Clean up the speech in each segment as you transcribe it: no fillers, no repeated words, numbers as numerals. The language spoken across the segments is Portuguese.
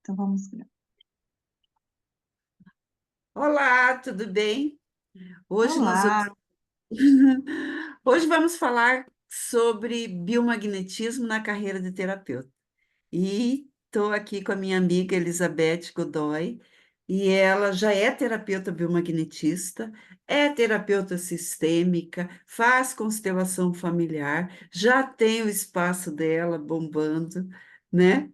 Então vamos gravar. Olá, tudo bem? Hoje nós Olá, vamos, hoje vamos falar sobre biomagnetismo na carreira de terapeuta. E estou aqui com a minha amiga Elizabeth Godoy, e ela já é terapeuta biomagnetista, é terapeuta sistêmica, faz constelação familiar, já tem o espaço dela bombando, né?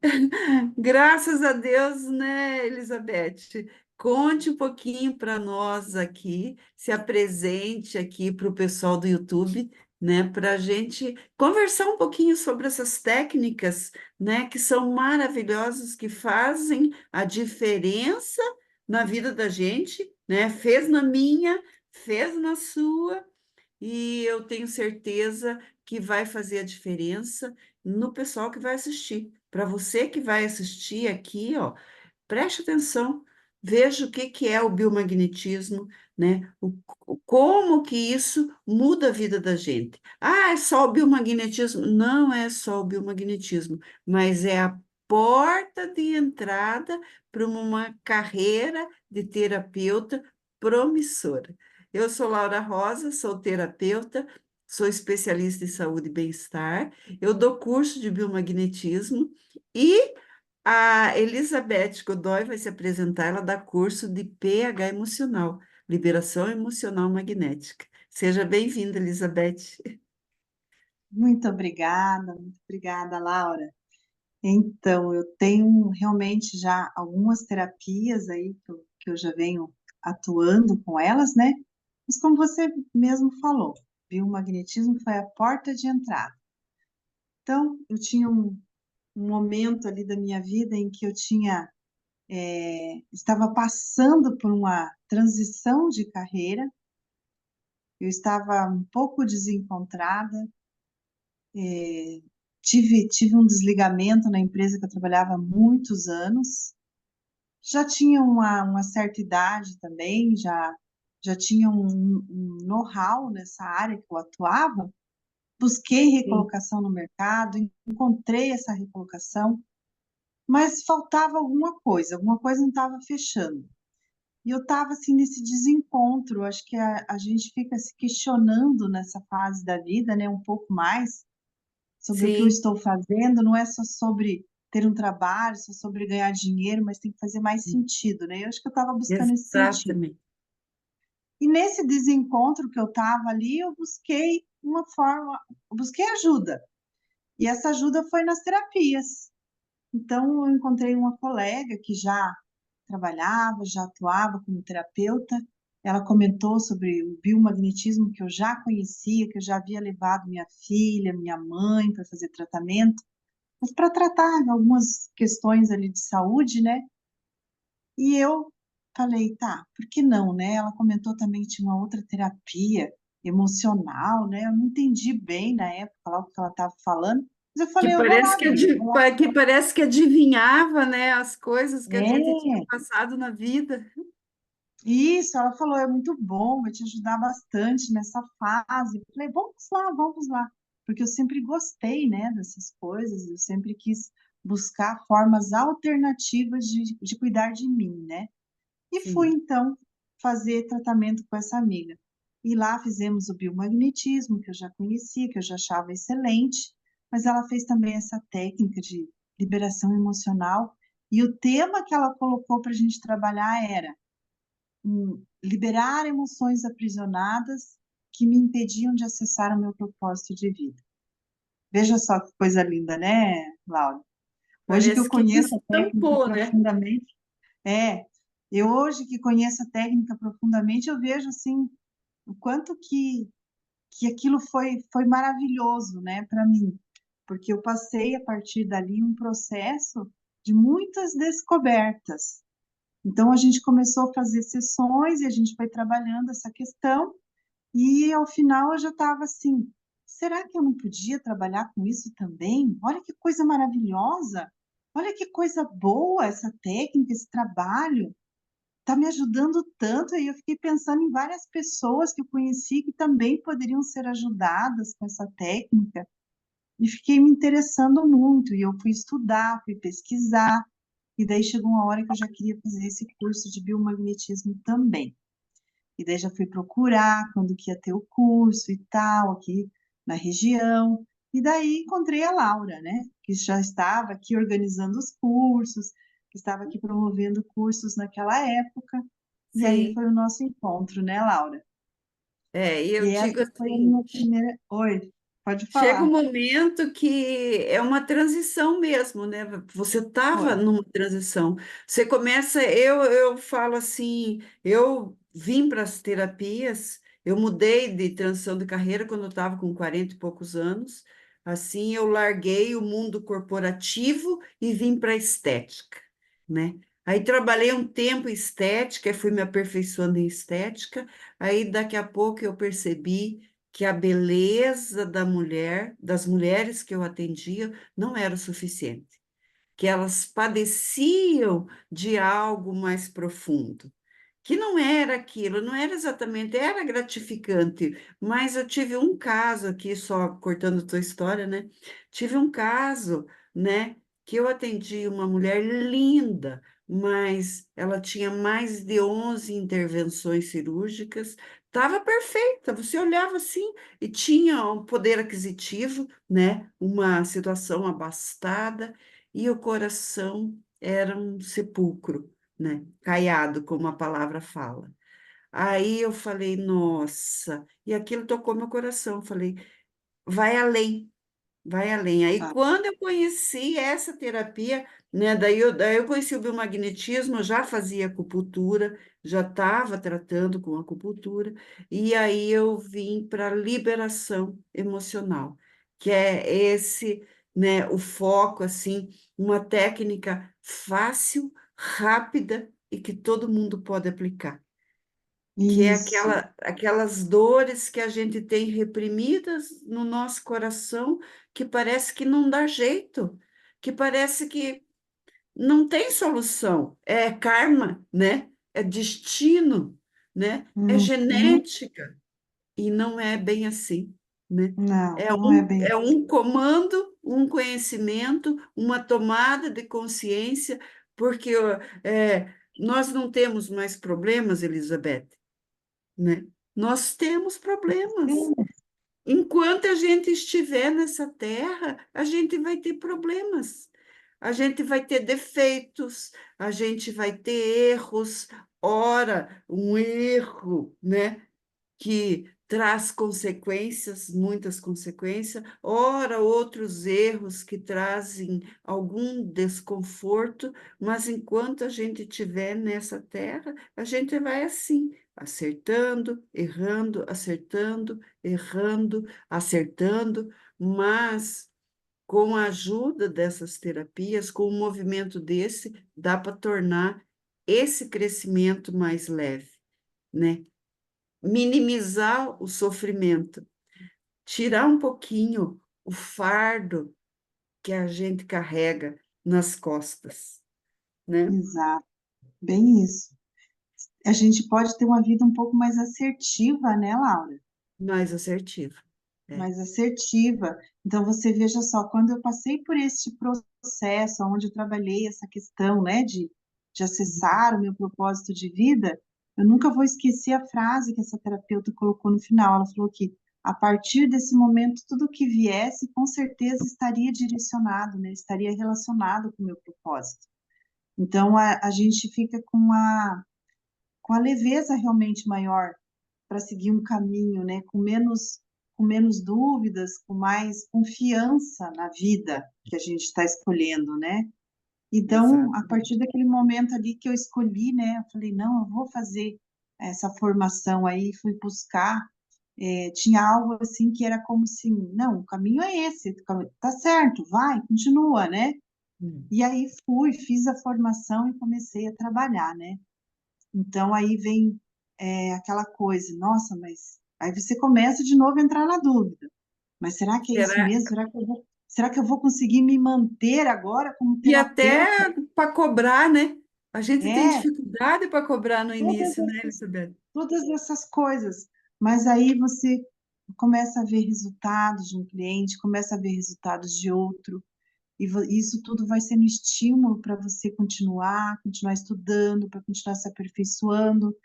Graças a Deus, né, Elizabeth? Conte um pouquinho para nós aqui, se apresente aqui para o pessoal do YouTube, né, para a gente conversar um pouquinho sobre essas técnicas, né, que são maravilhosos, que fazem a diferença na vida da gente, né? Fez na minha, fez na sua, e eu tenho certeza que vai fazer a diferença no pessoal que vai assistir. Para você que vai assistir aqui, ó, preste atenção, veja o que que é o biomagnetismo, né? Como que isso muda a vida da gente. Ah, é só o biomagnetismo? Não é só o biomagnetismo, mas é a porta de entrada para uma carreira de terapeuta promissora. Eu sou Laura Rosa, sou terapeuta, sou especialista em saúde e bem-estar, eu dou curso de biomagnetismo e a Elizabeth Godoy vai se apresentar, ela dá curso de pH emocional, liberação emocional magnética. Seja bem-vinda, Elizabeth. muito obrigada, Laura. Então, eu tenho realmente já algumas terapias aí que eu já venho atuando com elas, né? Mas como você mesmo falou, biomagnetismo foi a porta de entrada. Então, eu tinha um momento ali da minha vida em que eu estava passando por uma transição de carreira, eu estava um pouco desencontrada. Tive um desligamento na empresa que eu trabalhava há muitos anos. Já tinha uma certa idade também, já tinha um know-how nessa área que eu atuava. Busquei Sim, recolocação no mercado, encontrei essa recolocação, mas faltava alguma coisa não estava fechando. E eu estava assim nesse desencontro. Acho que a gente fica se questionando nessa fase da vida, né, um pouco mais sobre o que eu sim, estou fazendo, não é só sobre ter um trabalho, só sobre ganhar dinheiro, mas tem que fazer mais sentido, né? Eu acho que eu estava buscando esse sentido. exatamente. E nesse desencontro que eu estava ali, eu busquei uma forma, eu busquei ajuda. E essa ajuda foi nas terapias. Então, eu encontrei uma colega que já trabalhava, já atuava como terapeuta. Ela comentou sobre o biomagnetismo que eu já conhecia, que eu já havia levado minha filha, minha mãe para fazer tratamento, mas para tratar algumas questões ali de saúde, né? E eu falei, tá, por que não, né? Ela comentou também que tinha uma outra terapia emocional, né? Eu não entendi bem na época lá o que ela estava falando, mas eu Que falei, eu vou parece lá que, ver, vou lá. que parece que adivinhava, né, as coisas que a gente tinha É, passado na vida. isso, ela falou, é muito bom, vai te ajudar bastante nessa fase. Eu falei, vamos lá, porque eu sempre gostei, né, dessas coisas, eu sempre quis buscar formas alternativas de cuidar de mim, né? E fui, Sim, então, fazer tratamento com essa amiga. E lá fizemos o biomagnetismo, que eu já conhecia, que eu já achava excelente, mas ela fez também essa técnica de liberação emocional. E o tema que ela colocou para a gente trabalhar era liberar emoções aprisionadas que me impediam de acessar o meu propósito de vida. Veja só que coisa linda, né, Laura? Hoje que eu parece que conheço a técnica estampou, né? profundamente, é, eu hoje que conheço a técnica profundamente, eu vejo assim o quanto que aquilo foi maravilhoso, né, para mim, porque eu passei a partir dali um processo de muitas descobertas. Então a gente começou a fazer sessões e a gente foi trabalhando essa questão e ao final eu já estava assim, será que eu não podia trabalhar com isso também? Olha que coisa maravilhosa! Olha que coisa boa essa técnica, esse trabalho está me ajudando tanto. E eu fiquei pensando em várias pessoas que eu conheci que também poderiam ser ajudadas com essa técnica e fiquei me interessando muito. E eu fui estudar, fui pesquisar. e daí chegou uma hora que eu já queria fazer esse curso de biomagnetismo também. E daí já fui procurar quando que ia ter o curso e tal, aqui na região. E daí encontrei a Laura, né? Que já estava aqui organizando os cursos, que estava aqui promovendo cursos naquela época. E aí Sim. foi o nosso encontro, né, Laura? É, e eu E essa digo foi a assim, minha primeira. Oi, pode chega um falar. momento que é uma transição mesmo, né? Você estava Foi. numa transição. Você começa, eu falo assim, eu vim para as terapias, eu mudei de transição de carreira quando eu estava com 40 e poucos anos. Assim, eu larguei o mundo corporativo e vim para a estética, né? Aí trabalhei um tempo em estética, fui me aperfeiçoando em estética. Aí daqui a pouco eu percebi que a beleza da mulher, das mulheres que eu atendia, não era o suficiente, que elas padeciam de algo mais profundo, que não era aquilo, não era exatamente, era gratificante, mas eu tive um caso aqui, só cortando tua história, né? Tive um caso, né, que eu atendi uma mulher linda, mas ela tinha mais de 11 intervenções cirúrgicas, estava perfeita, você olhava assim e tinha um poder aquisitivo, né, uma situação abastada, e o coração era um sepulcro, né? Caiado, como a palavra fala. Aí eu falei, nossa, e aquilo tocou meu coração. Eu falei, vai além, vai além. Aí Ah, quando eu conheci essa terapia, né, daí eu conheci o biomagnetismo, eu já fazia acupuntura, já estava tratando com acupuntura, e aí eu vim para a liberação emocional, que é esse, né, o foco, assim, uma técnica fácil, rápida e que todo mundo pode aplicar, que é isso. aquelas dores que a gente tem reprimidas no nosso coração, que parece que não dá jeito, que parece que não tem solução. É karma, né? É destino, né? É Uhum. genética. E não é bem assim, né? Não, não é bem É assim. um comando, um conhecimento, uma tomada de consciência, porque ó, nós não temos mais problemas, Elizabeth, né? Nós temos problemas. Sim. Enquanto a gente estiver nessa terra, a gente vai ter problemas. A gente vai ter defeitos, a gente vai ter erros. Ora, um erro, né, que traz consequências, muitas consequências, ora outros erros que trazem algum desconforto, mas enquanto a gente estiver nessa terra, a gente vai assim, acertando, errando, acertando, errando, acertando, mas com a ajuda dessas terapias, com um movimento desse, dá para tornar esse crescimento mais leve, né? Minimizar o sofrimento, tirar um pouquinho o fardo que a gente carrega nas costas, né? Exato, bem isso. A gente pode ter uma vida um pouco mais assertiva, né, Laura? Mais assertivo. É. Mais assertiva. Então, você veja só, quando eu passei por este processo, onde eu trabalhei essa questão, né, de acessar o meu propósito de vida, eu nunca vou esquecer a frase que essa terapeuta colocou no final. Ela falou que, a partir desse momento, tudo que viesse, com certeza estaria direcionado, né, estaria relacionado com o meu propósito. Então, a gente fica com a leveza realmente maior para seguir um caminho, né, com menos dúvidas, com mais confiança na vida que a gente está escolhendo, né? Então, a Exato. partir daquele momento ali que eu escolhi, né, eu falei, não, eu vou fazer essa formação aí, fui buscar, tinha algo assim que era como assim, não, o caminho é esse, tá certo, vai, continua, né? Hum. E aí fui, fiz a formação e comecei a trabalhar, né? Então aí vem aquela coisa, nossa, mas aí você começa de novo a entrar na dúvida. Mas será que é isso Será? mesmo? Será que eu vou conseguir me manter agora como E terapeuta? até para cobrar, né? A gente tem É, dificuldade para cobrar no todas início, né, essas, Elizabeth? todas essas coisas. Mas aí você começa a ver resultados de um cliente, começa a ver resultados de outro. isso tudo vai sendo estímulo para você continuar estudando, para continuar se aperfeiçoando.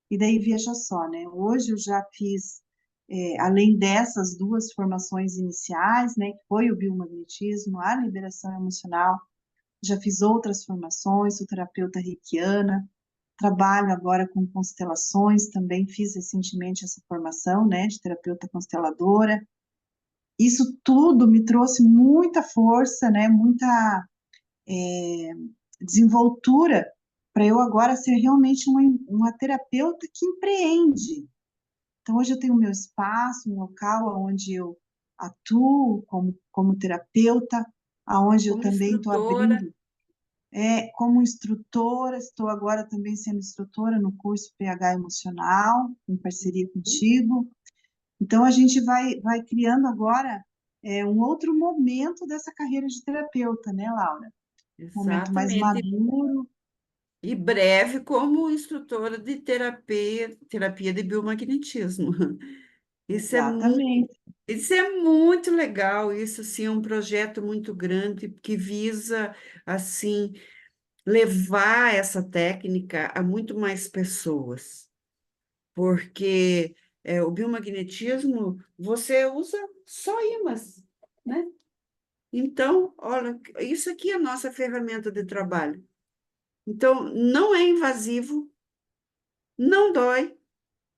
E daí, veja só, né? Hoje eu já fiz, além dessas duas formações iniciais, né, que foi o biomagnetismo, a liberação emocional, já fiz outras formações, sou terapeuta reikiana, trabalho agora com constelações, também fiz recentemente essa formação, né, de terapeuta consteladora. Isso tudo me trouxe muita força, né, muita desenvoltura para eu agora ser realmente uma terapeuta que empreende. Então, hoje eu tenho o meu espaço, um local onde eu atuo como terapeuta, aonde eu Como também estou instrutora, abrindo, como instrutora, estou agora também sendo instrutora no curso PH Emocional, em parceria contigo. Então, a gente vai criando agora um outro momento dessa carreira de terapeuta, né, Laura? Momento mais exatamente, maduro, e breve como instrutora de terapia de biomagnetismo. Isso é muito, exatamente, isso é muito legal, isso sim é um projeto muito grande que visa assim levar essa técnica a muito mais pessoas, porque o biomagnetismo você usa só ímãs, né? Então, olha, isso aqui é a nossa ferramenta de trabalho. Então, não é invasivo, não dói,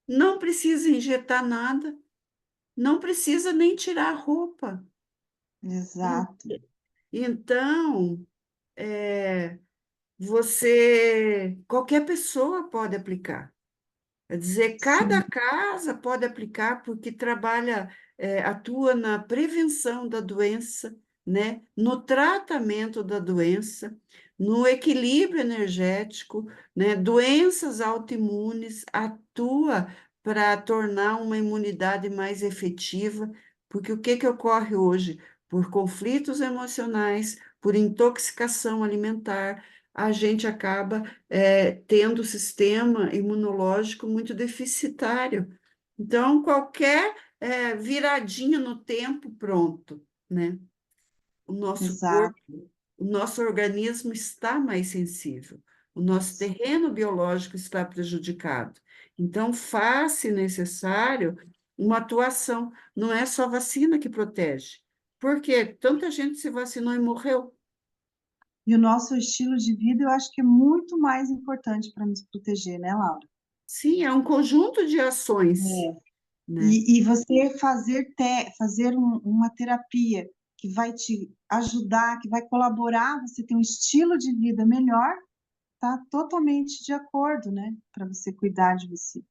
não precisa injetar nada, não precisa nem tirar a roupa. E- exato, Então, é, qualquer pessoa pode aplicar. Quer dizer, cada sim, casa pode aplicar porque trabalha, atua na prevenção da doença, né? No tratamento da doença, no equilíbrio energético, né? Doenças autoimunes, atua para tornar uma imunidade mais efetiva, porque o que que ocorre hoje? Por conflitos emocionais, por intoxicação alimentar, a gente acaba tendo o sistema imunológico muito deficitário. Então, qualquer viradinha no tempo, pronto, né? O nosso exato. corpo, o nosso organismo está mais sensível, o nosso terreno biológico está prejudicado. Então, faz-se necessário uma atuação, não é só vacina que protege. Por quê? Tanta gente se vacinou e morreu. E o nosso estilo de vida, eu acho que é muito mais importante para nos proteger, né, Laura? Sim, é um conjunto de ações, É. né? E você fazer uma terapia que vai te ajudar, que vai colaborar, você ter um estilo de vida melhor, tá totalmente de acordo, né? Para você cuidar de você.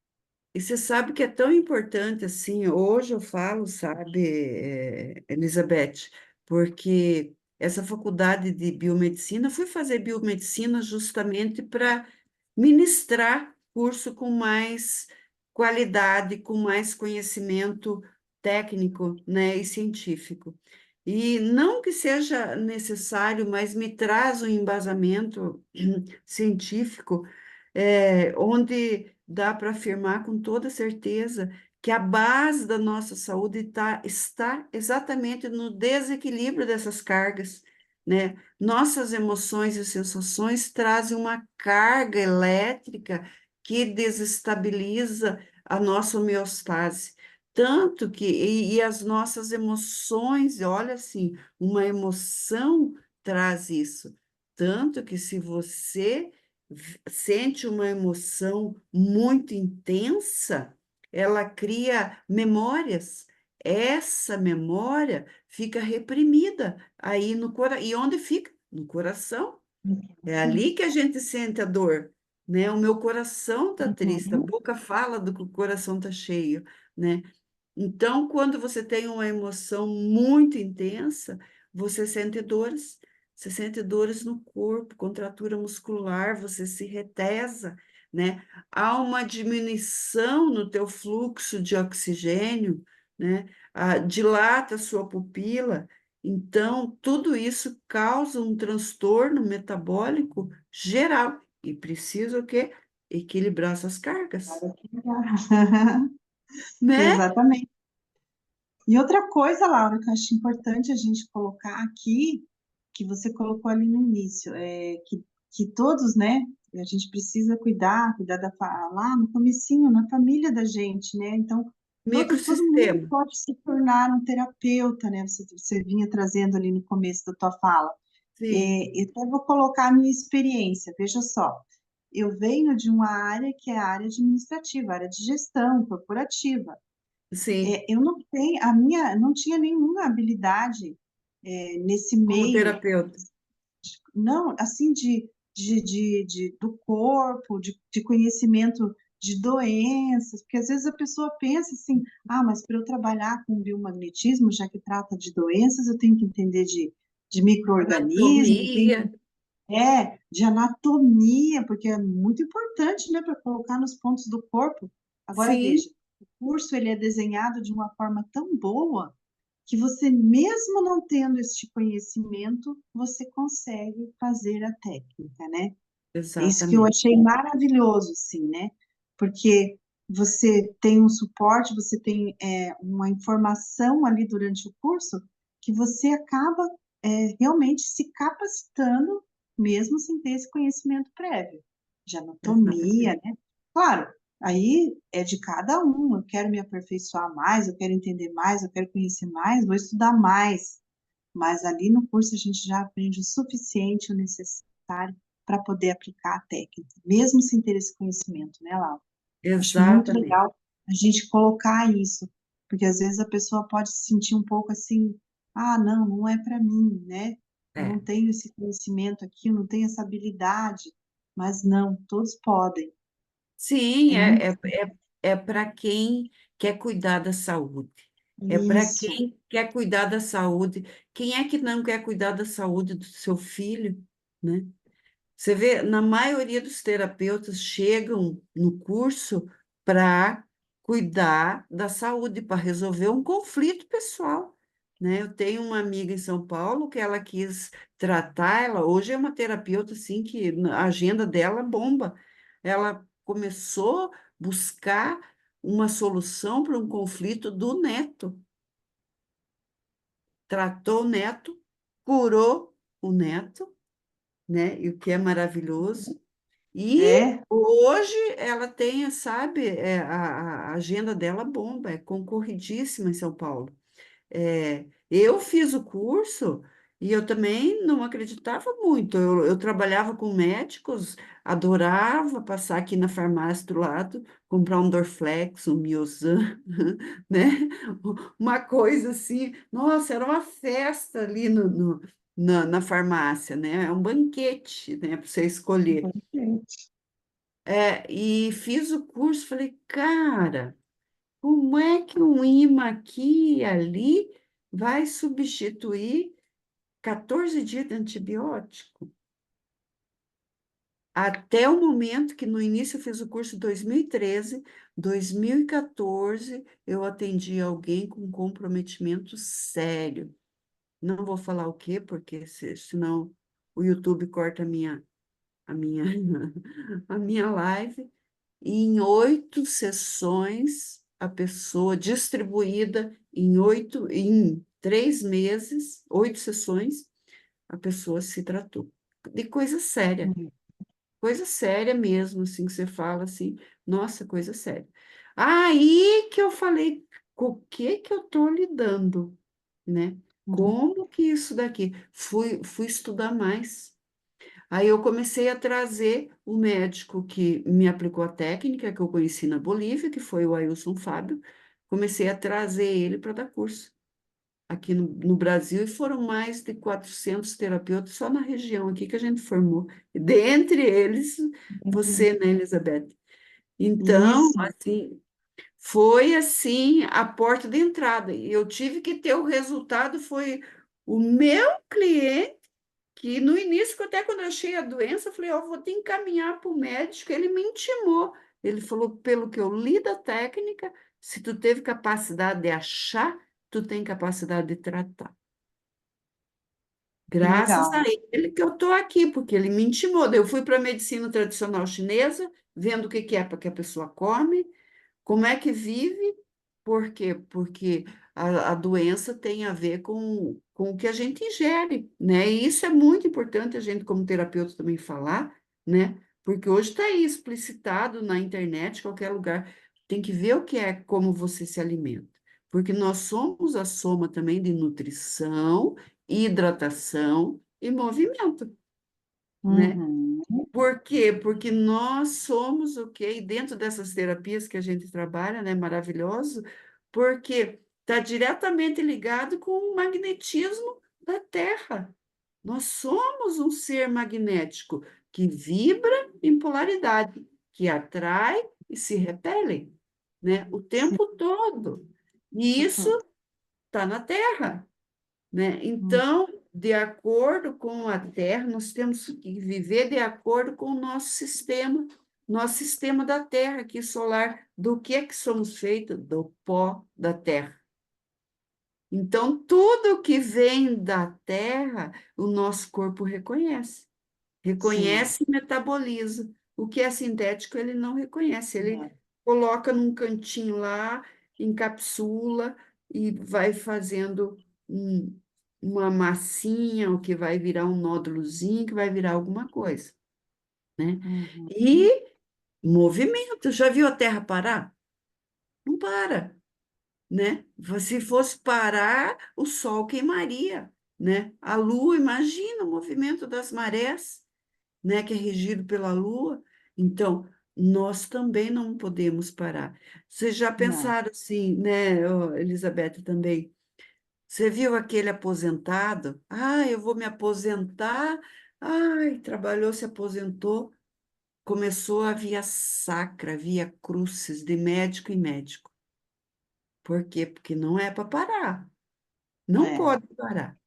E você sabe que é tão importante assim, hoje eu falo, sabe, Elizabeth, porque essa faculdade de biomedicina, fui fazer biomedicina justamente para ministrar curso com mais qualidade, com mais conhecimento técnico, né, e científico. E não que seja necessário, mas me traz um embasamento científico, onde dá para afirmar com toda certeza que a base da nossa saúde está exatamente no desequilíbrio dessas cargas, né? Nossas emoções e sensações trazem uma carga elétrica que desestabiliza a nossa homeostase. Tanto que, e as nossas emoções, olha assim, uma emoção traz isso. Tanto que se você sente uma emoção muito intensa, ela cria memórias. Essa memória fica reprimida aí no coração. E onde fica? No coração. É ali que a gente sente a dor, né? O meu coração está triste, a Uhum. boca fala do que o coração está cheio, né? Então, quando você tem uma emoção muito intensa, você sente dores no corpo, contratura muscular, você se retesa, né? Há uma diminuição no teu fluxo de oxigênio, né? Dilata a sua pupila. Então, tudo isso causa um transtorno metabólico geral e precisa o quê? Equilibrar essas cargas, né? Exatamente. E outra coisa, Laura, que eu acho importante a gente colocar aqui, que você colocou ali no início, que todos, né, a gente precisa cuidar lá no comecinho, na família da gente, né? Então, todo mundo Microsistema. pode se tornar um terapeuta, né? Você vinha trazendo ali no começo da tua fala. Sim, Então, eu vou colocar a minha experiência, veja só. Eu venho de uma área que é a área administrativa, área de gestão corporativa. sim, Eu não tenho, não tinha nenhuma habilidade, nesse como meio, terapeuta. não, assim, do corpo, de conhecimento de doenças, porque às vezes a pessoa pensa assim, mas para eu trabalhar com biomagnetismo, já que trata de doenças, eu tenho que entender de micro-organismos, eu tenho Anatomia, de anatomia, porque é muito importante, né, para colocar nos pontos do corpo. Agora sim, veja, o curso ele é desenhado de uma forma tão boa que você, mesmo não tendo este conhecimento, você consegue fazer a técnica, né? É isso que eu exatamente, achei maravilhoso, sim, né? Porque você tem um suporte, você tem uma informação ali durante o curso que você acaba realmente se capacitando, mesmo sem ter esse conhecimento prévio, de anatomia, exatamente. né? Claro, aí é de cada um. Eu quero me aperfeiçoar mais, eu quero entender mais, eu quero conhecer mais, vou estudar mais. Mas ali no curso a gente já aprende o suficiente, o necessário para poder aplicar a técnica, mesmo sem ter esse conhecimento, né, Laura? Acho muito Exatamente. legal a gente colocar isso, porque às vezes a pessoa pode se sentir um pouco assim, não, não é para mim, né? Eu É. não tenho esse conhecimento aqui, eu não tenho essa habilidade, mas não, todos podem. Sim, É muito é para quem quer cuidar da saúde. É para isso. quem quer cuidar da saúde. Quem é que não quer cuidar da saúde do seu filho, né? Você vê, na maioria dos terapeutas chegam no curso para cuidar da saúde, para resolver um conflito pessoal, né? Eu tenho uma amiga em São Paulo que ela quis tratar, ela hoje é uma terapeuta assim que a agenda dela bomba. Ela começou a buscar uma solução para um conflito do neto. Tratou o neto, curou o neto, né? E o que é maravilhoso. E É, hoje ela tem, sabe, a agenda dela bomba, é concorridíssima em São Paulo. Eu fiz o curso e eu também não acreditava muito. Eu trabalhava com médicos, adorava passar aqui na farmácia do lado, comprar um Dorflex, um Miosan, né? Uma coisa assim. Nossa, era uma festa ali na farmácia, né? É um banquete, né, para você escolher. E fiz o curso, falei, cara. Como é que um imã aqui e ali vai substituir 14 dias de antibiótico? Até o momento que no início eu fiz o curso em 2013, 2014, eu atendi alguém com comprometimento sério. Não vou falar o quê, porque senão o YouTube corta a minha, a minha live. E em 8 sessões, a pessoa distribuída em 3 meses, 8 sessões, a pessoa se tratou. De coisa séria mesmo, assim, que você fala assim, nossa, coisa séria. Aí que eu falei, com o que que eu estou lidando, né? Uhum. Como que isso daqui? Fui estudar mais. Aí eu comecei a trazer o médico que me aplicou a técnica que eu conheci na Bolívia, que foi o Ailson Fábio. Comecei a trazer ele para dar curso aqui no Brasil, e foram mais de 400 terapeutas só na região aqui que a gente formou. Dentre eles, Uhum. você, né, Elizabeth? Então, Isso, assim, foi assim a porta de entrada. E eu tive que ter o resultado, foi o meu cliente que no início, até quando eu achei a doença, eu falei, ó, vou te encaminhar para o médico. Ele me intimou. Ele falou, pelo que eu li da técnica, se tu teve capacidade de achar, tu tem capacidade de tratar. que Graças a legal. ele que eu estou aqui, porque ele me intimou. Daí eu fui para a medicina tradicional chinesa, vendo o que que é para que a pessoa come, como é que vive, por quê? Porque a doença tem a ver com o que a gente ingere, né? E isso é muito importante a gente, como terapeuta, também falar, né? Porque hoje está aí explicitado na internet, qualquer lugar. Tem que ver o que é, como você se alimenta. Porque nós somos a soma também de nutrição, hidratação e movimento, né? Uhum. Por quê? Porque nós somos o quê? E dentro dessas terapias que a gente trabalha, né, maravilhoso, porque está diretamente ligado com o magnetismo da Terra. Nós somos um ser magnético que vibra em polaridade, que atrai e se repele, né, o Sim, tempo todo. E isso isso tudo. está na Terra, né? Hum, Então, de acordo com a Terra, nós temos que viver de acordo com o nosso sistema da Terra aqui solar. Do que somos feitos? Do pó da Terra. Então, tudo que vem da Terra, o nosso corpo reconhece. sim. Reconhece e metaboliza. O que é sintético, ele não reconhece. Ele É. coloca num cantinho lá, encapsula e vai fazendo uma massinha, o que vai virar um nódulozinho, que vai virar alguma coisa, né? Uhum. E movimento. Já viu a Terra parar? Não para, né? Se fosse parar, o Sol queimaria, né? A Lua, imagina o movimento das marés, né, que é regido pela Lua. Então, nós também não podemos parar. Vocês já Não, pensaram assim, né, ô, Elizabeth, também? Você viu aquele aposentado? Ah, eu vou me aposentar. Ai, trabalhou, se aposentou, começou a via sacra, via crucis, de médico em médico. Por quê? Porque não é para parar. Não é. pode parar.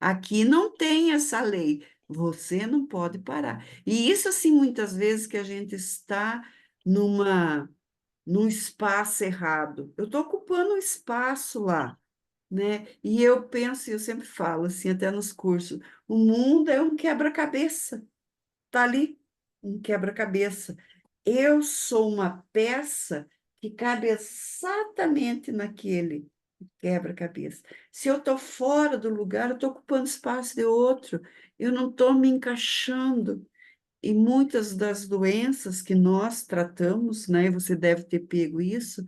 Aqui não tem essa lei. Você não pode parar. E isso, assim, muitas vezes que a gente está num espaço errado. Eu estou ocupando um espaço lá, né? E eu penso, eu sempre falo, assim, até nos cursos, o mundo é um quebra-cabeça. Está ali, um quebra-cabeça. Eu sou uma peça que cabe exatamente naquele quebra-cabeça. Se eu estou fora do lugar, eu estou ocupando espaço de outro, eu não estou me encaixando. E muitas das doenças que nós tratamos, né, e você deve ter pego isso,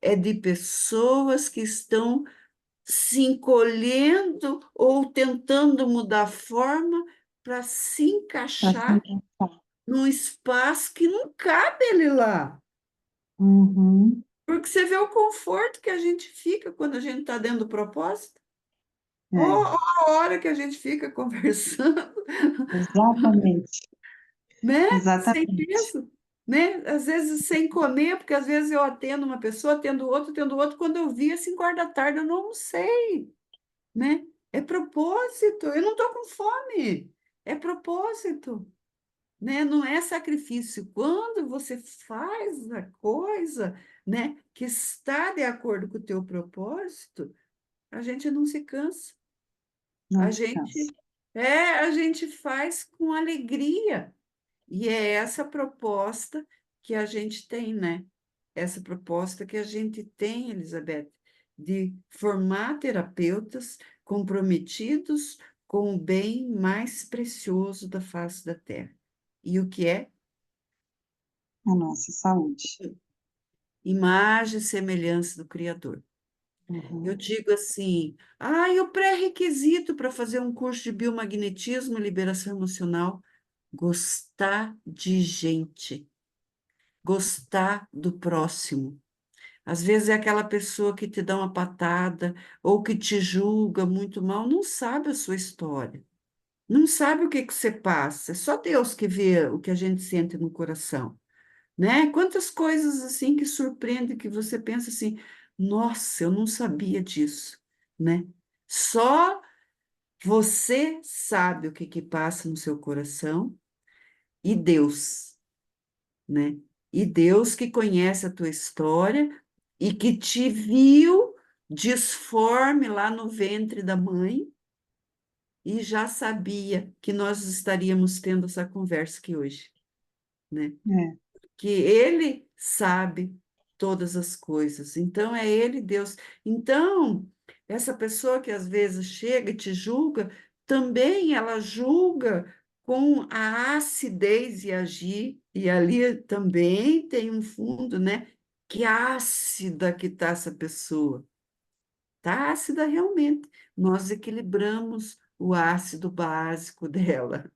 é de pessoas que estão se encolhendo ou tentando mudar a forma para se Assim, encaixar num espaço que não cabe ele lá. uhum. Porque você vê o conforto que a gente fica quando a gente está dentro do propósito. Ou É, a hora que a gente fica conversando, exatamente. né? Sem Exatamente. peso, né? Às vezes sem comer, porque às vezes eu atendo uma pessoa, atendo outro. Quando eu vi, assim, 4 da tarde, eu não almocei, né? É propósito. Eu não estou com fome. É propósito, né? Não é sacrifício. Quando você faz a coisa, né, que está de acordo com o teu propósito, a gente não se cansa. Não A descansa. gente a gente faz com alegria. E é essa proposta que a gente tem, né? Essa proposta que a gente tem, Elizabeth, de formar terapeutas comprometidos com o bem mais precioso da face da Terra. E o que é? A nossa saúde. Imagem e semelhança do Criador. Eu Uhum. digo assim, e o pré-requisito para fazer um curso de biomagnetismo e liberação emocional? Gostar de gente, gostar do próximo. Às vezes é aquela pessoa que te dá uma patada ou que te julga muito mal, não sabe a sua história, não sabe o que que você passa. É só Deus que vê o que a gente sente no coração, né? Quantas coisas assim que surpreende que você pensa assim, nossa, eu não sabia disso, né? Só você sabe o que que passa no seu coração e Deus, né? E Deus que conhece a tua história e que te viu disforme lá no ventre da mãe e já sabia que nós estaríamos tendo essa conversa aqui hoje, né? É, Que ele sabe. todas as coisas. Então, é Ele, Deus. Então, essa pessoa que às vezes chega e te julga, também ela julga com a acidez e agir, e ali também tem um fundo, né? Que ácida que está essa pessoa. Está ácida realmente. Nós equilibramos o ácido básico dela,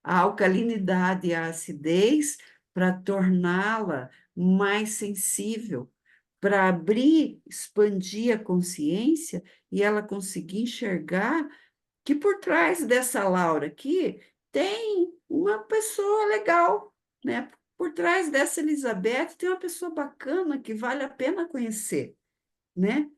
a alcalinidade e a acidez para torná-la mais sensível, para abrir, expandir a consciência e ela conseguir enxergar que por trás dessa Laura aqui tem uma pessoa legal, né? Por trás dessa Elizabeth tem uma pessoa bacana que vale a pena conhecer, né?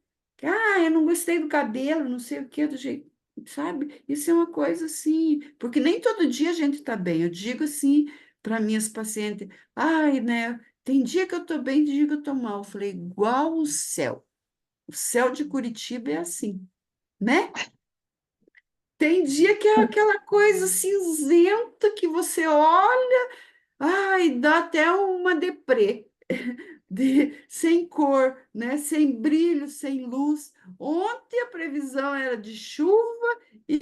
Eu não gostei do cabelo, não sei o que, do jeito, sabe? Isso é uma coisa assim, porque nem todo dia a gente está bem. Eu digo assim para minhas pacientes, né? Tem dia que eu estou bem, tem dia que eu estou mal. Eu falei, igual o céu. O céu de Curitiba é assim, né? Tem dia que é aquela coisa cinzenta que você olha, dá até uma deprê. Sem cor, né? Sem brilho, sem luz. Ontem a previsão era de chuva e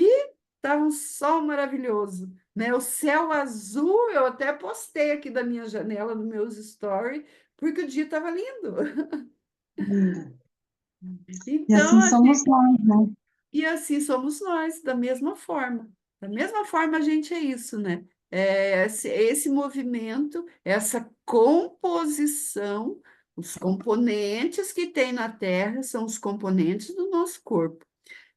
estava um sol maravilhoso, né? O céu azul, eu até postei aqui da minha janela nos meus stories, porque o dia estava lindo. Lindo. E Então, assim somos nós, né? e assim somos nós, da mesma forma. Da mesma forma, a gente é isso, né? Esse movimento, essa composição, os componentes que tem na Terra são os componentes do nosso corpo.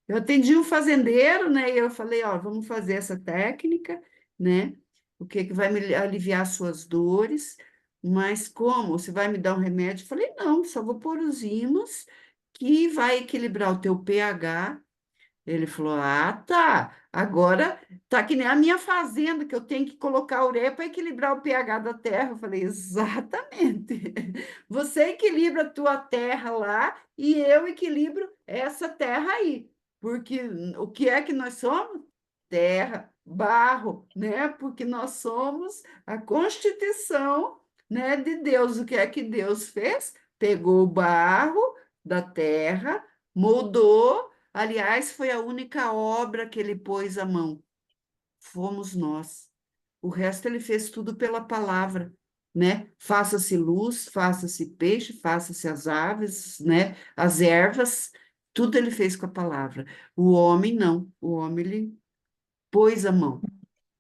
Eu atendi um fazendeiro, né? E eu falei, ó, vamos fazer essa técnica, né? O que que vai me aliviar as suas dores? Mas como? Você vai me dar um remédio? Eu falei, não, só vou pôr os ímãs que vai equilibrar o teu pH. Ele falou: Ah, tá. Agora tá que nem a minha fazenda, que eu tenho que colocar ureia para equilibrar o pH da terra. Eu falei: Exatamente. Você equilibra a tua terra lá e eu equilibro essa terra aí. Porque o que é que nós somos? Terra, barro, né? Porque nós somos a constituição, né, de Deus. O que é que Deus fez? Pegou o barro da terra, moldou. Aliás, foi a única obra que ele pôs à mão. Fomos nós. O resto ele fez tudo pela palavra, né? Faça-se luz, faça-se peixe, faça-se as aves, né? As ervas, tudo ele fez com a palavra. O homem não. O homem ele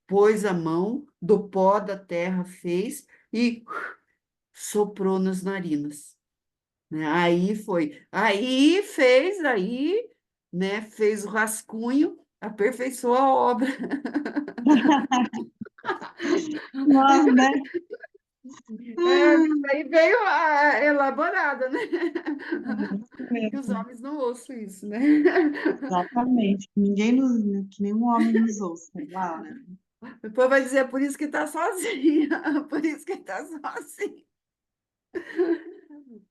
pôs a mão do pó da terra, fez e soprou nas narinas, né? Né, fez o rascunho, aperfeiçoou a obra. Nós, né? É, Hum, aí veio a elaborada, né? é isso Que os mesmo. homens não ouçam isso, né? Exatamente. Ninguém nos, que nenhum homem nos ouça, Laura. Depois vai dizer, por isso que está sozinha, por isso que está sozinha.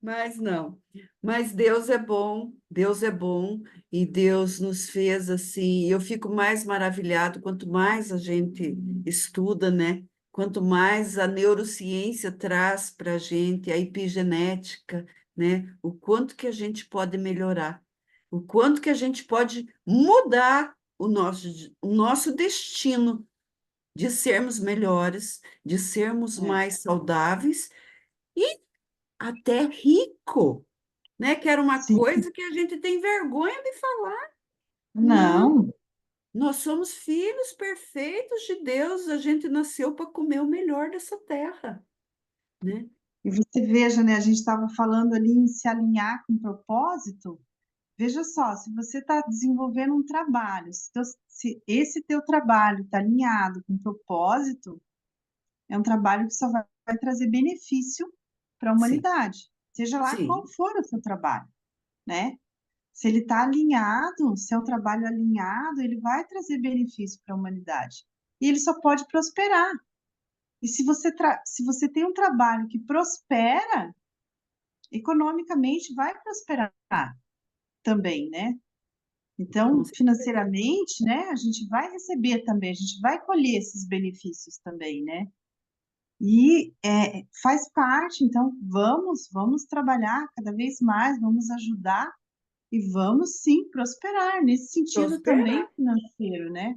Mas não. Mas Deus é bom e Deus nos fez assim. Eu fico mais maravilhado quanto mais a gente estuda, né? Quanto mais a neurociência traz para a gente, a epigenética, né? O quanto que a gente pode melhorar, o quanto que a gente pode mudar o nosso destino de sermos melhores, de sermos É. mais saudáveis e até rico, né? Que era uma Sim, coisa que a gente tem vergonha de falar. Não, não. nós somos filhos perfeitos de Deus, a gente nasceu para comer o melhor dessa terra, né? E você veja, né? A gente estava falando ali em se alinhar com o propósito. Veja só, se você está desenvolvendo um trabalho, se esse teu trabalho está alinhado com o propósito, é um trabalho que só vai trazer benefício para a Sim, humanidade, seja lá qual sim, for o seu trabalho, né? Se ele está alinhado, se é um trabalho alinhado, ele vai trazer benefício para a humanidade. E ele só pode prosperar. E se você tem um trabalho que prospera, economicamente vai prosperar também, né? com Então, certeza. financeiramente, né, a gente vai receber também, a gente vai colher esses benefícios também, né? E faz parte, então vamos trabalhar cada vez mais, vamos ajudar e vamos sim prosperar nesse sentido também prosperar. financeiro, né?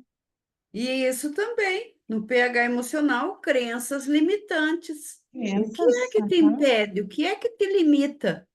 E isso também, no pH emocional, crenças limitantes. O que é Crenças. que te impede? O que é que te limita,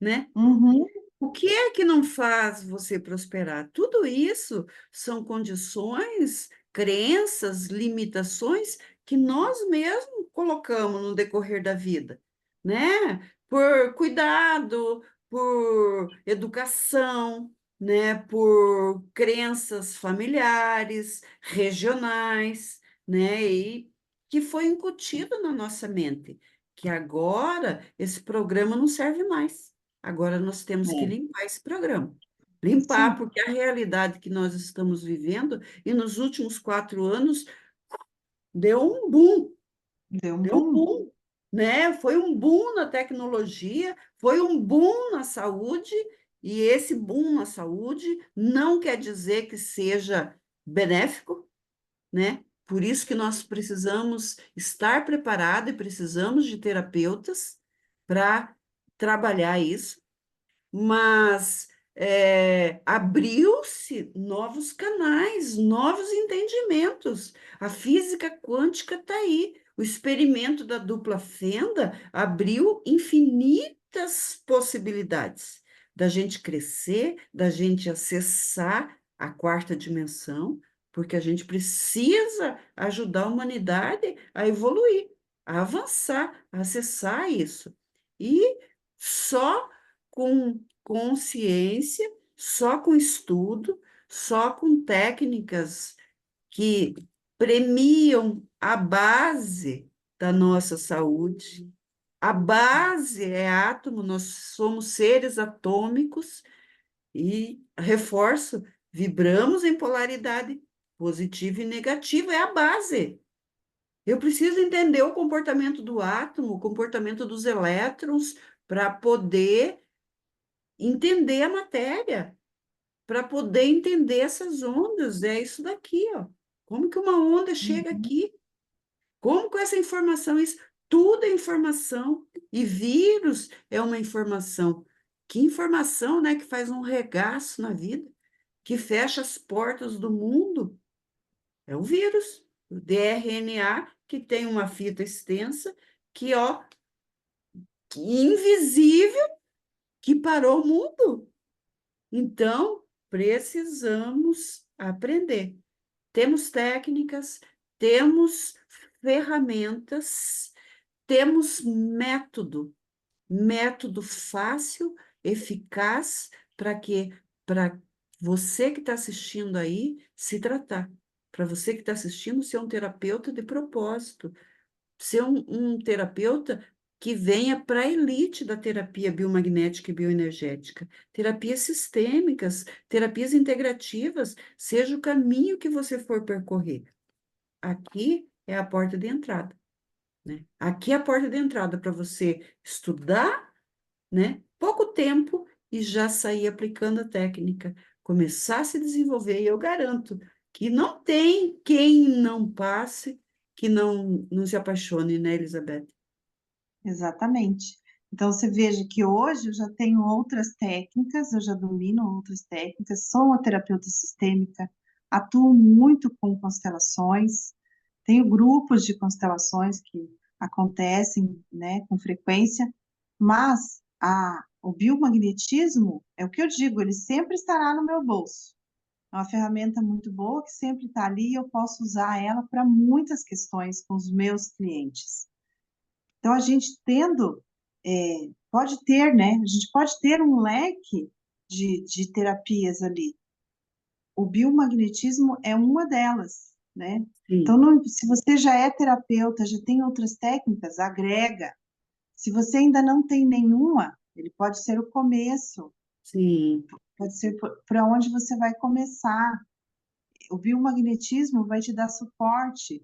né? Uhum, O que é que não faz você prosperar? Tudo isso são condições, crenças, limitações que nós mesmos colocamos no decorrer da vida, né? Por cuidado, por educação, né? Por crenças familiares, regionais, né? E que foi incutido na nossa mente, que agora esse programa não serve mais. Agora nós temos que é, limpar esse programa. Limpar, sim, porque a realidade que nós estamos vivendo, e nos últimos 4 anos, deu um boom, deu um deu um boom. boom, né? Foi um boom na tecnologia, foi um boom na saúde, e esse boom na saúde não quer dizer que seja benéfico, né? Por isso que nós precisamos estar preparados e precisamos de terapeutas para trabalhar isso, mas abriu-se novos canais, novos entendimentos. A física quântica está aí. O experimento da dupla fenda abriu infinitas possibilidades da gente crescer, da gente acessar a quarta dimensão, porque a gente precisa ajudar a humanidade a evoluir, a avançar, a acessar isso. E só com consciência, só com estudo, só com técnicas que premiam a base da nossa saúde. A base é átomo, nós somos seres atômicos e, reforço, vibramos em polaridade positiva e negativa, é a base. Eu preciso entender o comportamento do átomo, o comportamento dos elétrons, para poder entender a matéria, para poder entender essas ondas. É isso daqui, ó. Como que uma onda chega Uhum, aqui? Como com essa informação? Isso tudo é informação. E vírus é uma informação. Que informação, né? Que faz um regaço na vida, que fecha as portas do mundo. É o vírus, o DNA, que tem uma fita extensa, que, ó, que invisível, que parou o mundo. Então, precisamos aprender. Temos técnicas, temos ferramentas, temos método, método fácil, eficaz, para que para você que está assistindo aí se tratar, para você que está assistindo ser um terapeuta de propósito, ser um terapeuta que venha para a elite da terapia biomagnética e bioenergética. Terapias sistêmicas, terapias integrativas, seja o caminho que você for percorrer. Aqui é a porta de entrada, né? Aqui é a porta de entrada para você estudar, né? Pouco tempo e já sair aplicando a técnica, começar a se desenvolver. E eu garanto que não tem quem não passe, que não se apaixone, né, Elizabeth? exatamente. Então, você veja que hoje eu já tenho outras técnicas, eu já domino outras técnicas, sou uma terapeuta sistêmica, atuo muito com constelações, tenho grupos de constelações que acontecem, né, com frequência, mas o biomagnetismo, é o que eu digo, ele sempre estará no meu bolso. É uma ferramenta muito boa que sempre está ali e eu posso usar ela para muitas questões com os meus clientes. Então, a gente tendo, pode ter, né? A gente pode ter um leque de terapias ali. O biomagnetismo é uma delas, né? Então, Sim, se você já é terapeuta, já tem outras técnicas, agrega. Se você ainda não tem nenhuma, ele pode ser o começo, sim, pode ser para onde você vai começar. O biomagnetismo vai te dar suporte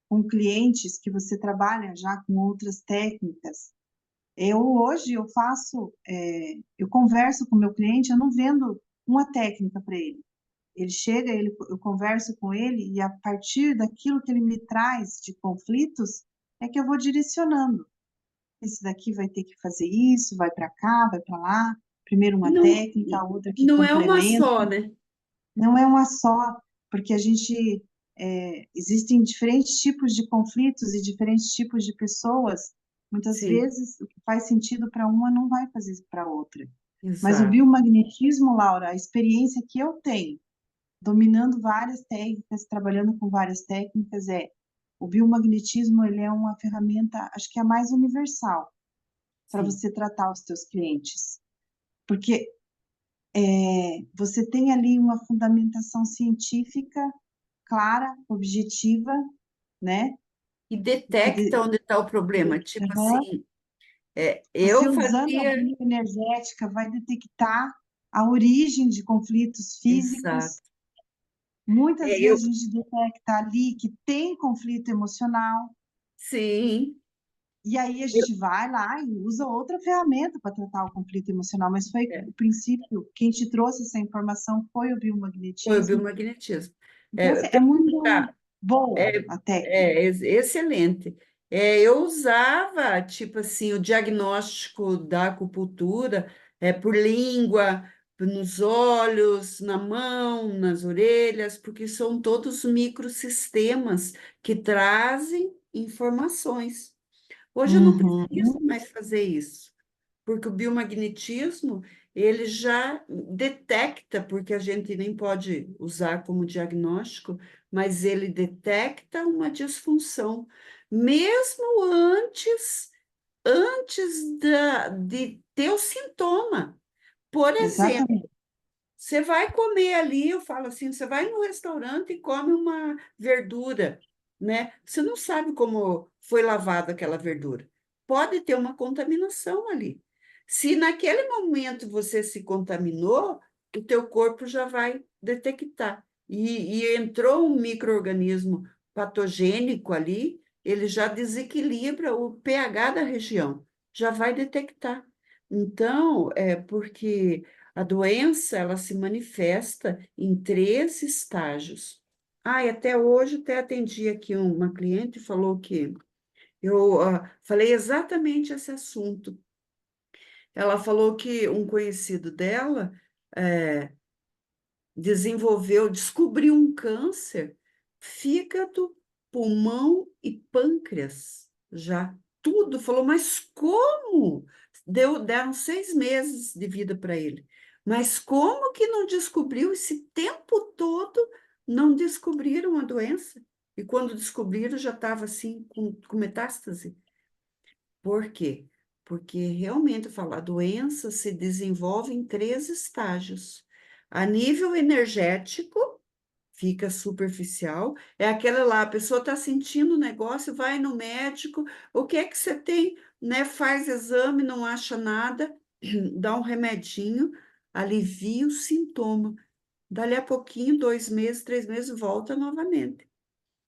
com clientes que você trabalha já com outras técnicas. Eu faço, eu converso com o meu cliente, eu não vendo uma técnica para ele. Ele chega, eu converso com ele e a partir daquilo que ele me traz de conflitos, é que eu vou direcionando. Esse daqui vai ter que fazer isso, vai para cá, vai para lá. Primeiro E uma não, técnica, a outra que não é uma complementa. só, né? Não é uma só, porque a gente existem diferentes tipos de conflitos e diferentes tipos de pessoas. Muitas Sim, vezes o que faz sentido para uma não vai fazer para outra. Mas o exato. biomagnetismo, Laura, a experiência que eu tenho, dominando várias técnicas, trabalhando com várias técnicas, o biomagnetismo, ele é uma ferramenta, acho que é a mais universal para Sim. você tratar os seus clientes. Porque você tem ali uma fundamentação científica clara, objetiva, né? E Que detecta onde está o problema. Tipo Aham. assim, Você eu usando a fazia. bioenergética vai detectar a origem de conflitos físicos. Exato. Muitas É, eu, vezes a gente detecta ali que tem conflito emocional, sim. e aí a Eu, gente vai lá e usa outra ferramenta para tratar o conflito emocional, mas foi é, o princípio, quem te trouxe essa informação foi o foi o biomagnetismo. biomagnetismo. Então, assim, é muito Perguntar. boa É, a técnica. excelente. Eu usava, tipo assim, o diagnóstico da acupuntura por língua, nos olhos, na mão, nas orelhas, porque são todos microsistemas que trazem informações. Hoje eu não preciso Uhum, mais fazer isso porque o biomagnetismo ele já detecta, porque a gente nem pode usar como diagnóstico, mas ele detecta uma disfunção, mesmo antes de ter o sintoma. Por exemplo, exatamente. você vai comer ali, eu falo assim, você vai no restaurante e come uma verdura, né? Você não sabe como foi lavada aquela verdura. Pode ter uma contaminação ali. Se naquele momento você se contaminou, o teu corpo já vai detectar. E entrou um micro-organismo patogênico ali, ele já desequilibra o pH da região, já vai detectar. Então, é porque a doença, ela se manifesta em 3 estágios. E até hoje, até atendi aqui uma cliente e falou que eu falei exatamente esse assunto. Ela falou que um conhecido dela eh, descobriu um câncer, fígado, pulmão e pâncreas, já tudo. Falou, mas como? Deram 6 meses de vida para ele. Mas como que não descobriu esse tempo todo? Não descobriram a doença? E quando descobriram, já estava assim, com metástase. Por quê? Porque realmente eu falo, a doença se desenvolve em 3 estágios. A nível energético, fica superficial, é aquela lá, a pessoa está sentindo o negócio, vai no médico, o que é que você tem, né? Faz exame, não acha nada, dá um remedinho, alivia o sintoma. Dali a pouquinho, 2 meses, 3 meses, volta novamente,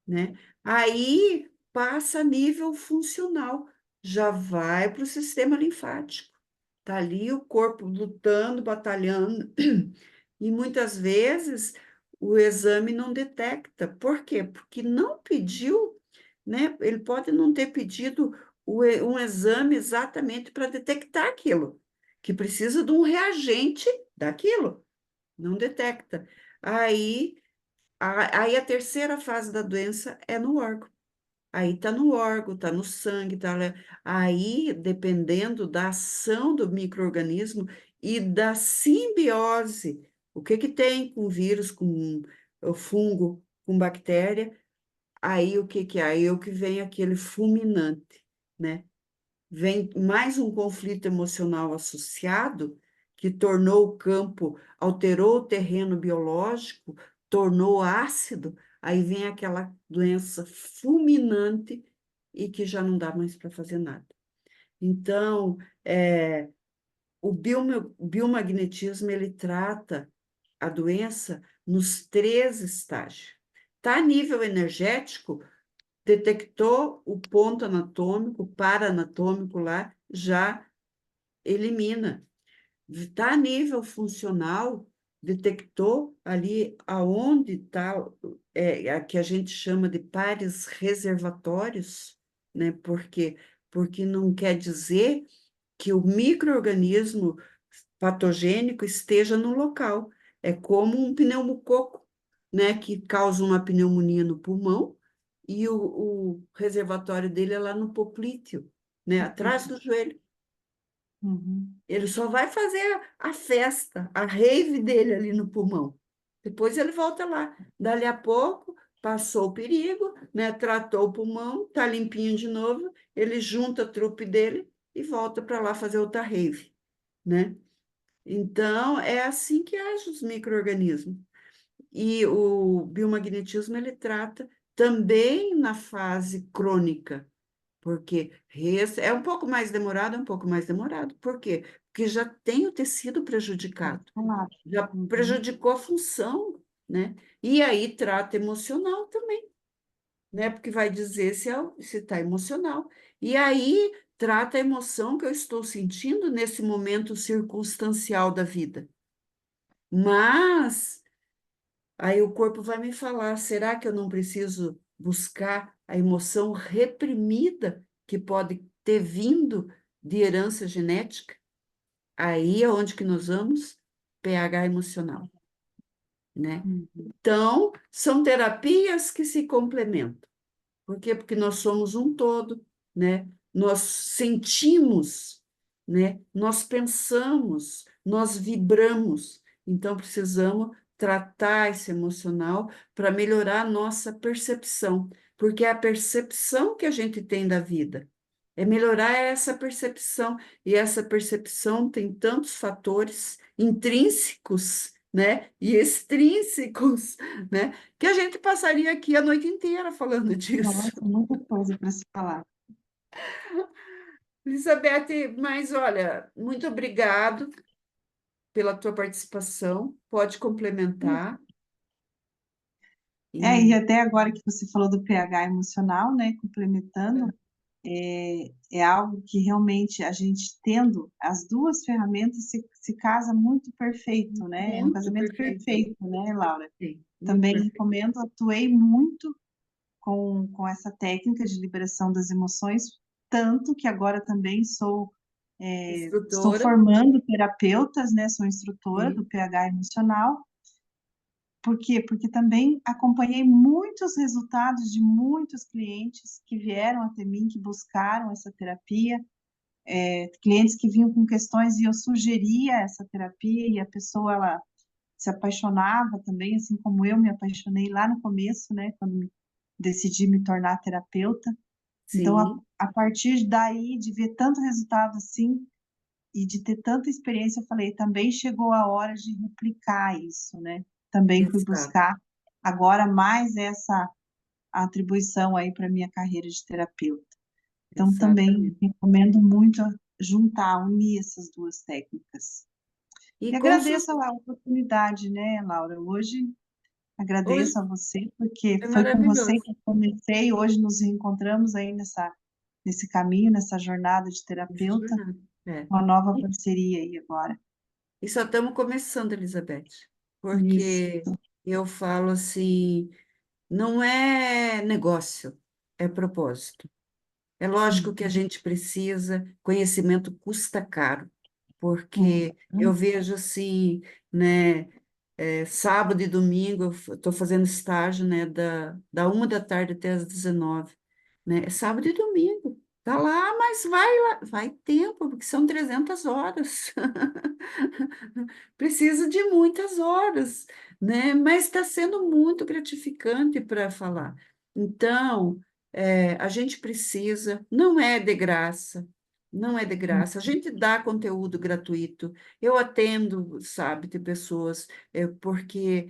né? Aí passa a nível funcional, já vai para o sistema linfático. Tá ali o corpo lutando, batalhando, e muitas vezes o exame não detecta. Por quê? Porque não pediu, né? Ele pode não ter pedido um exame exatamente para detectar aquilo, que precisa de um reagente daquilo, não detecta. Aí, aí a terceira fase da doença é no órgão. Aí está no órgão, está no sangue, tá, né? Aí, dependendo da ação do micro-organismo e da simbiose, o que que tem com vírus, com o fungo, com bactéria, aí o que que é? Aí é o que vem aquele fulminante, né? Vem mais um conflito emocional associado que tornou o campo, alterou o terreno biológico, tornou ácido, aí vem aquela doença fulminante e que já não dá mais para fazer nada. Então, o biomagnetismo ele trata a doença nos 3 estágios. Tá a nível energético, detectou o ponto anatômico, paranatômico lá, já elimina. Está a nível funcional, detectou ali aonde está, a que a gente chama de pares reservatórios, né? Porque não quer dizer que o micro-organismo patogênico esteja no local. É como um pneumococo, né, que causa uma pneumonia no pulmão e o reservatório dele é lá no poplíteo, né, atrás do joelho. Uhum. Ele só vai fazer a festa, a rave dele ali no pulmão. Depois ele volta lá. Dali a pouco, passou o perigo, né? Tratou o pulmão, tá limpinho de novo, ele junta a trupe dele e volta para lá fazer outra rave, né? Então, é assim que agem os micro-organismos. E o biomagnetismo, ele trata também na fase crônica, porque é um pouco mais demorado, é um pouco mais demorado. Por quê? Porque já tem o tecido prejudicado, Claro. já Uhum. prejudicou a função, né? E aí trata emocional também, né? Porque vai dizer se está emocional. E aí trata a emoção que eu estou sentindo nesse momento circunstancial da vida. Mas aí o corpo vai me falar: será que eu não preciso buscar a emoção reprimida que pode ter vindo de herança genética? Aí é onde que nós vamos? pH emocional, né? Uhum. Então, são terapias que se complementam. Por quê? Porque nós somos um todo, né? Nós sentimos, né? Nós pensamos, nós vibramos. Então, precisamos tratar esse emocional para melhorar a nossa percepção, porque é a percepção que a gente tem da vida. É melhorar essa percepção, e essa percepção tem tantos fatores intrínsecos, né? E extrínsecos, né? Que a gente passaria aqui a noite inteira falando disso. Nossa, muita coisa para se falar. Elizabeth, mas olha, muito obrigado pela tua participação. Pode complementar. E E até agora que você falou do pH emocional, né, complementando, é algo que realmente a gente tendo as duas ferramentas se casa muito perfeito, né? É um muito casamento perfeito. perfeito, né, Laura? Sim, muito Também perfeito. recomendo, atuei muito com essa técnica de liberação das emoções, tanto que agora também estou Instrutora. formando terapeutas, né? Sou instrutora do Sim, pH emocional. Por quê? Porque também acompanhei muitos resultados de muitos clientes que vieram até mim, que buscaram essa terapia, clientes que vinham com questões e eu sugeria essa terapia e a pessoa ela se apaixonava também, assim como eu me apaixonei lá no começo, né, quando decidi me tornar terapeuta. Então, sim, a partir daí, de ver tanto resultado assim e de ter tanta experiência, eu falei, também chegou a hora de replicar isso, né? Também fui exato, buscar agora mais essa atribuição aí para minha carreira de terapeuta. Então, também exatamente. recomendo muito juntar, unir essas duas técnicas. E E agradeço a oportunidade, né, Laura? Hoje hoje agradeço a você, porque é foi com você maravilhoso. que eu comecei, hoje nos reencontramos aí nesse caminho, nessa jornada de Essa terapeuta, jornada. É. uma nova parceria aí agora. E só estamos começando, Elizabeth, Isso. porque eu falo assim, não é negócio, é propósito. É lógico que a Uhum. gente precisa, conhecimento custa caro, porque eu Uhum. vejo assim, né, sábado e domingo eu estou fazendo estágio, né, da 1 da tarde até as 19, né, é sábado e domingo. Tá lá, mas vai lá, vai tempo, porque são 300 horas. Precisa de muitas horas, né? Mas está sendo muito gratificante para falar. Então, a gente precisa, não é de graça, não é de graça. A gente dá conteúdo gratuito. Eu atendo, sabe, de pessoas, porque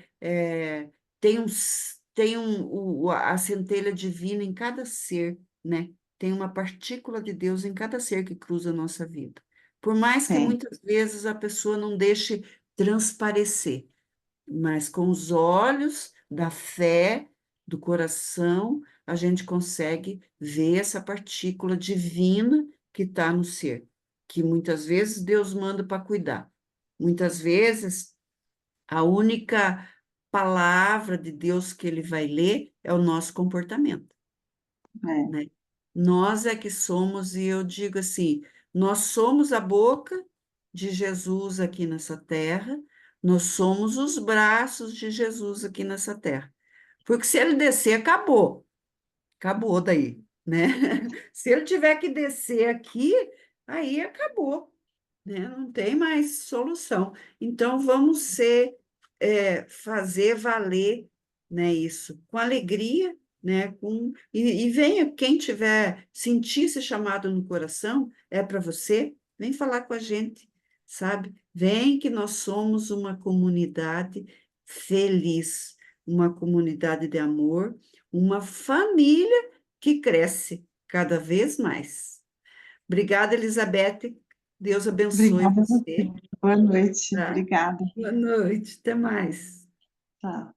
a centelha divina em cada ser, né? Tem uma partícula de Deus em cada ser que cruza a nossa vida. Por mais que Tem. muitas vezes a pessoa não deixe transparecer, mas com os olhos da fé, do coração, a gente consegue ver essa partícula divina que está no ser, que muitas vezes Deus manda para cuidar. Muitas vezes a única palavra de Deus que ele vai ler é o nosso comportamento, É. né? Nós é que somos, e eu digo assim, nós somos a boca de Jesus aqui nessa terra, nós somos os braços de Jesus aqui nessa terra. Porque se ele descer, acabou. Acabou daí, né? Se ele tiver que descer aqui, aí acabou, né? Não tem mais solução. Então, vamos fazer valer, né, isso com alegria, né? E venha, quem tiver, sentir esse chamado no coração, é para você, vem falar com a gente, sabe? Vem que nós somos uma comunidade feliz, uma comunidade de amor, uma família que cresce cada vez mais. Obrigada, Elizabeth. Deus abençoe Obrigada a você. você, Boa noite. tá? Obrigada. Boa noite, até mais. Tá.